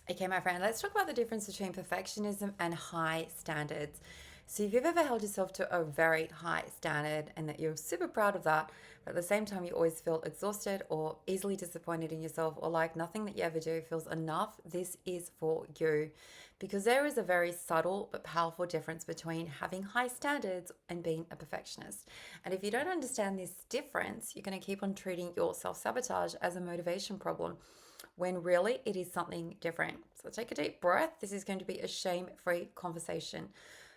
Okay, my friend, let's talk about the difference between perfectionism and high standards. So, if you've ever held yourself to a very high standard and that you're super proud of that, but at the same time you always feel exhausted or easily disappointed in yourself, or like nothing that you ever do feels enough, this is for you. Because there is a very subtle but powerful difference between having high standards and being a perfectionist. And if you don't understand this difference, you're going to keep on treating your self sabotage as a motivation problem when really it is something different. So take a deep breath. This is going to be a shame free conversation.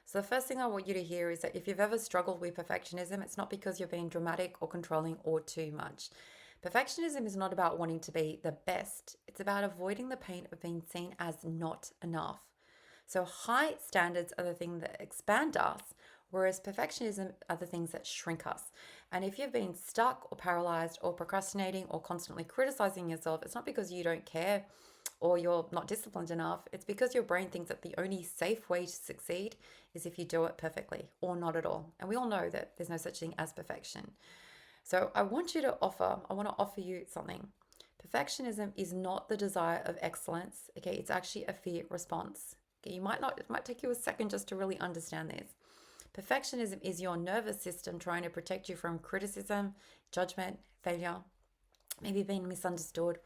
So, the first thing I want you to hear is that if you've ever struggled with perfectionism, it's not because you're being dramatic or controlling or too much. Perfectionism is not about wanting to be the best, it's about avoiding the pain of being seen as not enough. So, high standards are the things that expand us, whereas perfectionism are the things that shrink us. And if you've been stuck or paralyzed or procrastinating or constantly criticizing yourself, it's not because you don't care or you're not disciplined enough. It's because your brain thinks that the only safe way to succeed is if you do it perfectly or not at all. And we all know that there's no such thing as perfection. So I want to offer you something. Perfectionism is not the desire of excellence. Okay, it's actually a fear response. Okay, it might take you a second just to really understand this. Perfectionism is your nervous system trying to protect you from criticism, judgment, failure, maybe being misunderstood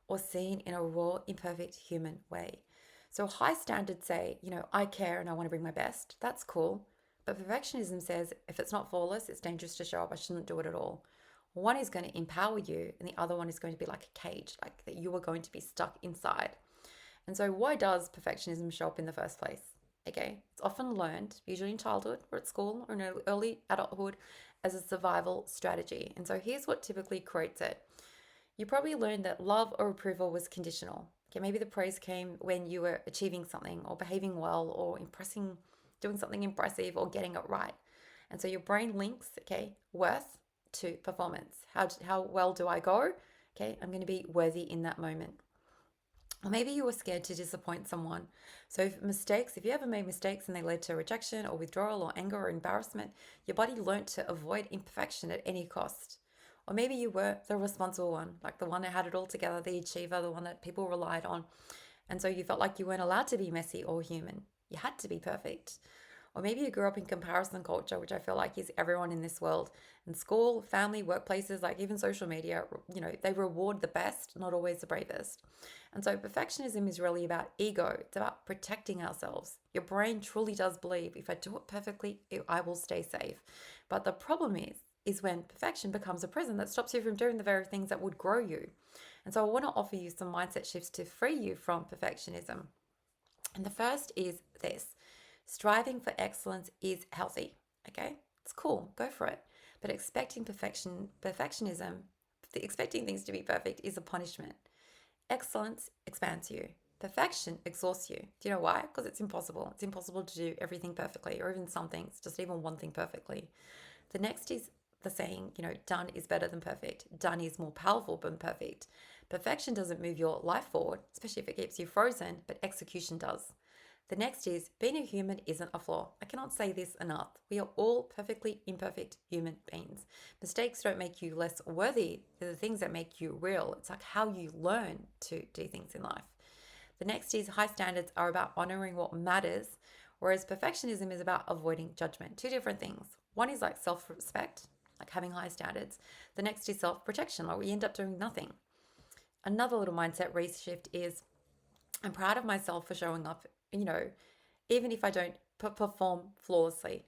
or seen in a raw, imperfect human way. So high standards say, I care and I want to bring my best. That's cool. But perfectionism says if it's not flawless, it's dangerous to show up. I shouldn't do it at all. One is going to empower you, and the other one is going to be like a cage, like that you are going to be stuck inside. And so, why does perfectionism show up in the first place? Okay, it's often learned, usually in childhood or at school or in early adulthood, as a survival strategy. And so, here's what typically creates it. You probably learned that love or approval was conditional. Okay, maybe the praise came when you were achieving something or behaving well or doing something impressive or getting it right. And so your brain links, okay, worth to performance. How well do I go? Okay, I'm going to be worthy in that moment. Or maybe you were scared to disappoint someone. So, if you ever made mistakes and they led to rejection or withdrawal or anger or embarrassment, your body learned to avoid imperfection at any cost. Or maybe you were the responsible one, like the one that had it all together, the achiever, the one that people relied on. And so you felt like you weren't allowed to be messy or human. You had to be perfect. Or maybe you grew up in comparison culture, which I feel like is everyone in this world. In school, family, workplaces, like even social media, they reward the best, not always the bravest. And so perfectionism is really about ego. It's about protecting ourselves. Your brain truly does believe if I do it perfectly, I will stay safe. But the problem is when perfection becomes a prison that stops you from doing the very things that would grow you. And so I want to offer you some mindset shifts to free you from perfectionism. And the first is this: striving for excellence is healthy. Okay, it's cool, go for it. But expecting things to be perfect is a punishment. Excellence expands you. Perfection exhausts you. Do you know why? Because it's impossible. It's impossible to do everything perfectly, or even some things, just even one thing perfectly. The next is the saying, done is better than perfect. Done is more powerful than perfect. Perfection doesn't move your life forward, especially if it keeps you frozen, but execution does. The next is being a human isn't a flaw. I cannot say this enough. We are all perfectly imperfect human beings. Mistakes don't make you less worthy, they're the things that make you real. It's like how you learn to do things in life. The next is high standards are about honoring what matters, whereas perfectionism is about avoiding judgment. Two different things. One is like self respect, like having high standards. The next is self protection, like we end up doing nothing. Another little mindset reshift is I'm proud of myself for showing up, even if I don't perform flawlessly.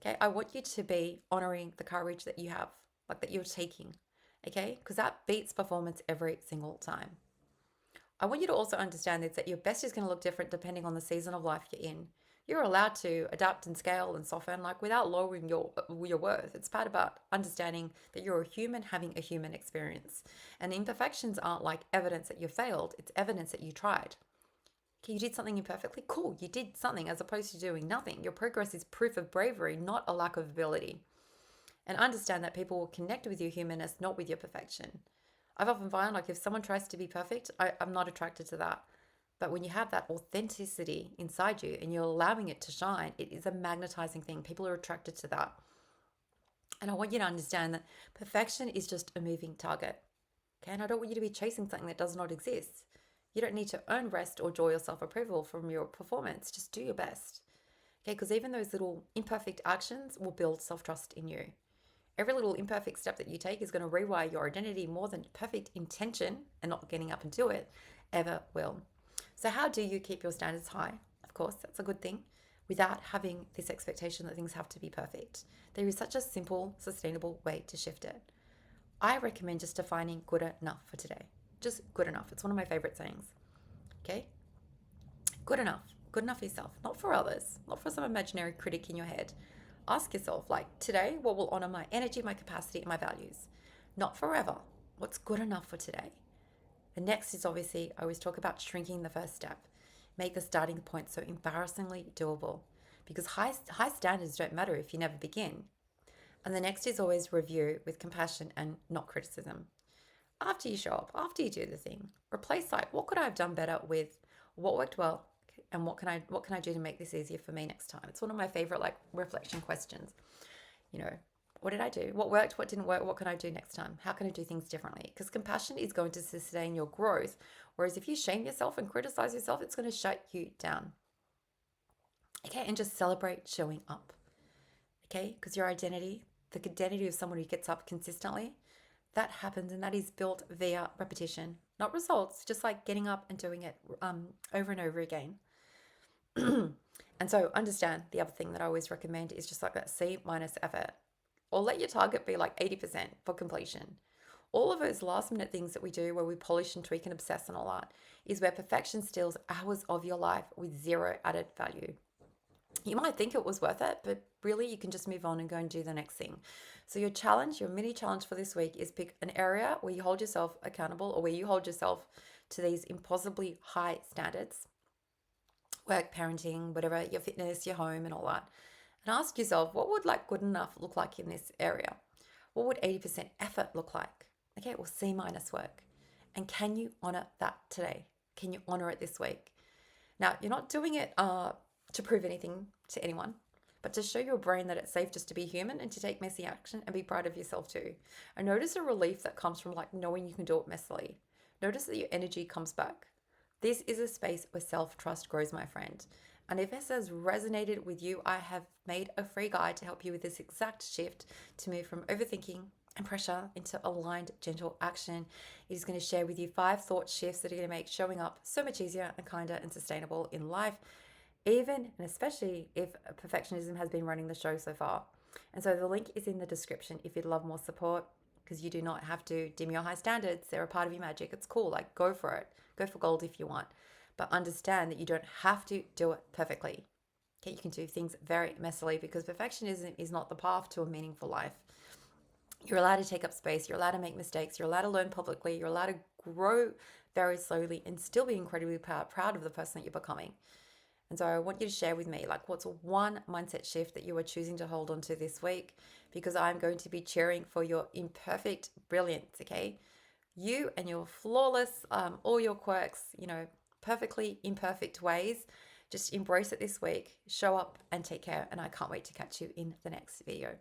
Okay, I want you to be honoring the courage that you have, like that you're taking. Okay, because that beats performance every single time. I want you to also understand this that your best is going to look different depending on the season of life you're in. You're allowed to adapt and scale and soften, like without lowering your worth. It's part about understanding that you're a human having a human experience, and imperfections aren't like evidence that you failed. It's evidence that you tried. Okay, you did something imperfectly. Cool, you did something as opposed to doing nothing. Your progress is proof of bravery, not a lack of ability. And understand that people will connect with your humanness, not with your perfection. I've often found like if someone tries to be perfect, I'm not attracted to that. But when you have that authenticity inside you and you're allowing it to shine, it is a magnetizing thing. People are attracted to that. And I want you to understand that perfection is just a moving target. Okay, and I don't want you to be chasing something that does not exist. You don't need to earn rest or joy or self approval from your performance. Just do your best. Okay, because even those little imperfect actions will build self trust in you. Every little imperfect step that you take is going to rewire your identity more than perfect intention and not getting up and do it ever will. So, how do you keep your standards high? Of course, that's a good thing without having this expectation that things have to be perfect. There is such a simple, sustainable way to shift it. I recommend just defining good enough for today. Just good enough. It's one of my favorite sayings. Okay? Good enough. Good enough for yourself, not for others, not for some imaginary critic in your head. Ask yourself, like, today, what will honor my energy, my capacity, and my values? Not forever. What's good enough for today? The next is obviously, I always talk about shrinking the first step. Make the starting point so embarrassingly doable because high standards don't matter if you never begin. And the next is always review with compassion and not criticism. After you show up, after you do the thing, replace like what could I have done better with what worked well and what can I do to make this easier for me next time? It's one of my favorite like reflection questions. You know, what did I do? What worked? What didn't work? What can I do next time? How can I do things differently? Because compassion is going to sustain your growth. Whereas if you shame yourself and criticize yourself, it's going to shut you down. Okay, and just celebrate showing up. Okay, because your identity, the identity of someone who gets up consistently, that happens and that is built via repetition, not results, just like getting up and doing it over and over again. And so understand the other thing that I always recommend is just like that C minus effort, or let your target be like 80% for completion. All of those last minute things that we do where we polish and tweak and obsess and all that is where perfection steals hours of your life with zero added value. You might think it was worth it, but really you can just move on and go and do the next thing. So your challenge, your mini challenge for this week is pick an area where you hold yourself accountable or where you hold yourself to these impossibly high standards, work, parenting, whatever, your fitness, your home and all that. And ask yourself, what would like good enough look like in this area? What would 80% effort look like? Okay, well, C minus work. And can you honor that today? Can you honor it this week? Now, you're not doing it to prove anything to anyone, but to show your brain that it's safe just to be human and to take messy action and be proud of yourself too. And notice the relief that comes from like knowing you can do it messily. Notice that your energy comes back. This is a space where self-trust grows, my friend. And if this has resonated with you, I have made a free guide to help you with this exact shift to move from overthinking and pressure into aligned, gentle action. It is going to share with you 5 thought shifts that are going to make showing up so much easier and kinder and sustainable in life, even and especially if perfectionism has been running the show so far. And so the link is in the description if you'd love more support, because you do not have to dim your high standards. They're a part of your magic. It's cool. Like, go for it. Go for gold if you want. But understand that you don't have to do it perfectly. Okay, you can do things very messily because perfectionism is not the path to a meaningful life. You're allowed to take up space. You're allowed to make mistakes. You're allowed to learn publicly. You're allowed to grow very slowly and still be incredibly proud of the person that you're becoming. And so I want you to share with me, like, what's one mindset shift that you are choosing to hold on to this week? Because I'm going to be cheering for your imperfect brilliance, okay? You and your flawless, all your quirks, perfectly imperfect ways. Just embrace it this week, show up and take care. And I can't wait to catch you in the next video.